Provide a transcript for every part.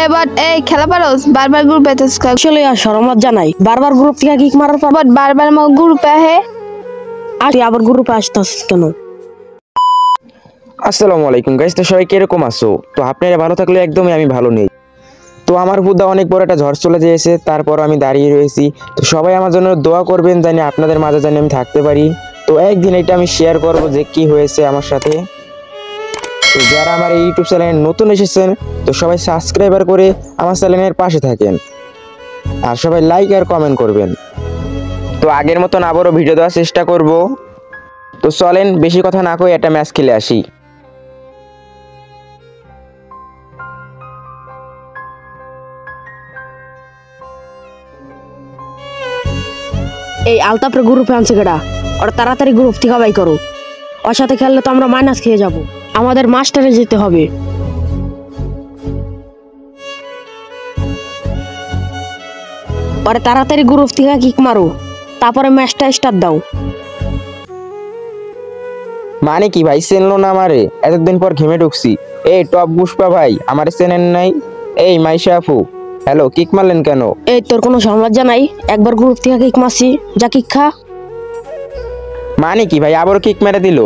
এবার এই খেলা পারোস বারবার গ্রুপ এতেছ আসলে আর শরমত জানাই বারবার গ্রুপ থেকে কিক মারার পর বারবার মো গ্রুপে আহে আর আবার গ্রুপে আসতাস কেন? আসসালামু আলাইকুম গাইস, তো সবাই কিরকম আছো? তো আপনারা ভালো থাকলে একদমই আমি ভালো নেই। তো আমার হুদা অনেক বড় একটা ঝড় চলে গিয়েছে, তারপর আমি দাঁড়িয়ে রয়েছি। তো সবাই আমার জন্য দোয়া করবেন জানি আপনাদের মাঝে জানি আমি থাকতে পারি। তো একদিন এটা আমি শেয়ার করব যে কি হয়েছে আমার সাথে। তো যারা আমার এই ইউটিউব চ্যানেলে নতুন এসেছেন তো সবাই সাবস্ক্রাইবার করে আমার চ্যানেলের পাশে থাকেন আর সবাই লাইক আর কমেন্ট করবেন। তো আগের মতন আবারও ভিডিও দেওয়ার চেষ্টা করব। তো চলেন বেশি কথা না কই একটা ম্যাচ খেলে আসি। এই আলতাপের গ্রুপে আনছে কেডা? ওরা তাড়াতাড়ি গ্রুপ থেকে বাই করো। ওর সাথে খেললে তো আমরা মাইনাস খেয়ে যাব। আমাদের মাস্টারে যেতে হবে। ওরা তাড়াতাড়ি গ্রুপ থেকে কিক মারো, তারপরে ম্যাচটা স্টার্ট দাও। মানে কি ভাই চেনলো না আমারে? এতদিন পর ঘেমে ঢুকছি। এই টপ পুষ্পা ভাই আমারে চেনেন নাই? এই মাইশা আপু হ্যালো, কিক মারলেন কেন? এই তোর কোনো সমস্যা নাই? একবার গ্রুপ থেকে কিক মারছি, যা কিক খা। মানে কি ভাই আবারও কিক মেরে দিল?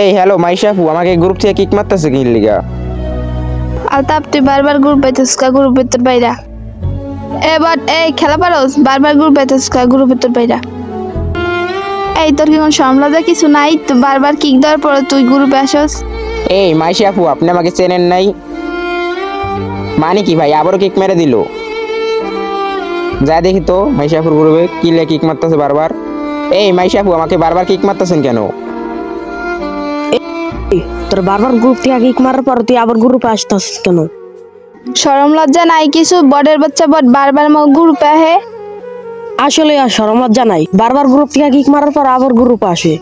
এই হ্যালো মাইশা আপু, আমাকে গ্রুপ থেকে কিক মারতেছে কি লিগা? আলতাপ তুই বারবার গ্রুপ এতেছ গ্রুপের তোর বাইরা। এবার এই খেলা পারোস বারবার গ্রুপ এতেছ গ্রুপের তোর বাইরা। এই তোর কি কোন সামলাজা কিছু নাই? তো বারবার কিক দেওয়ার পরে তুই গ্রুপে আসস। এই মাইশা আপু আপনি আমাকে চেনেন নাই? মানে কি ভাই আবারও কিক মেরে দিল? যা দেখি তো মাইশা আপুর গ্রুপে কি লে কিক মারতেছে বারবার। এই মাইশা আপু আমাকে বারবার কিক মারতেছেন কেন? তোর বারবার গ্রুপ থেকে কিক মারার পর তুই আবার গ্রুপে আসতাস কেন? শরম লজ্জা নাই কিছু? বডের বাচ্চা বড বারবার মো গ্রুপে আহে। আসলে আর শরমত জানাই বারবার গ্রুপ থেকে কিক মারার পর আবার গ্রুপে আসে।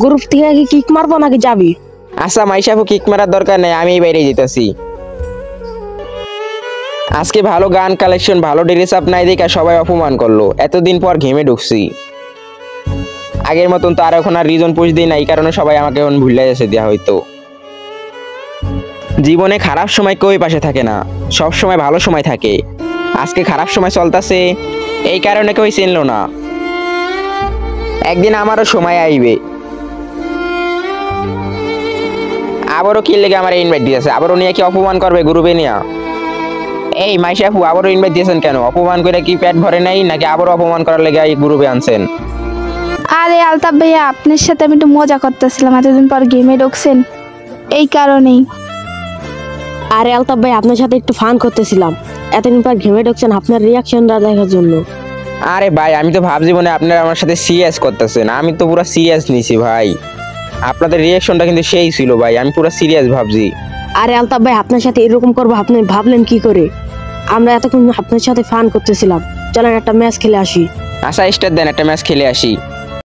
গ্রুপ থেকে কি কিক মারবো নাকি যাবি? আচ্ছা মাইশা আপু কিক মারার দরকার নেই, আমি বাইরে যেতেছি। আজকে ভালো গান কালেকশন ভালো ড্রেস আপ নাই দেখে সবাই অপমান করলো। এতদিন পর ঘেমে ঢুকছি। আগের মতন তো আর এখন আর রিজন পুষ দিই না, এই কারণে সবাই আমাকে এখন ভুলে যাচ্ছে দেওয়া হয়তো। জীবনে খারাপ সময় কেউই পাশে থাকে না, সব সময় ভালো সময় থাকে। আজকে খারাপ সময় চলতেছে এই কারণে কেউ চিনলো না। একদিন আমারও সময় আইবে। আবারও কি লেগে আমার ইনভাইট দিয়েছে? আবারও নিয়ে কি অপমান করবে গ্রুপে নিয়ে? এই মাইশা আপু আবারও ইনভাইট দিয়েছেন কেন? অপমান করে কি পেট ভরে নাই নাকি আবারও অপমান করার লেগে এই গ্রুপে আনছেন? আরে আলতাপ ভাইয়া আপনার সাথে আমি একটু মজা করতেছিলাম, এতদিন পর গেমে ঢুকছেন এই কারণেই। আরে আলতাপ ভাই আপনার সাথে একটু ফান করতেছিলাম, এতদিন পর ঘেমে ঢুকছেন আপনার রিয়াকশনটা দেখার জন্য। আরে ভাই আমি তো ভাবছি মনে আপনারা আমার সাথে সিরিয়াস করতেছেন, আমি তো পুরো সিরিয়াস নিছি ভাই। আপনাদের রিয়াকশনটা কিন্তু সেই ছিল ভাই, আমি পুরো সিরিয়াস ভাবছি। আরে আলতাপ ভাই আপনার সাথে এরকম করবো আপনি ভাবলেন কি করে? আমরা এতক্ষণ আপনার সাথে ফান করতেছিলাম, চলেন একটা ম্যাচ খেলে আসি। আশা স্টার দেন একটা ম্যাচ খেলে আসি।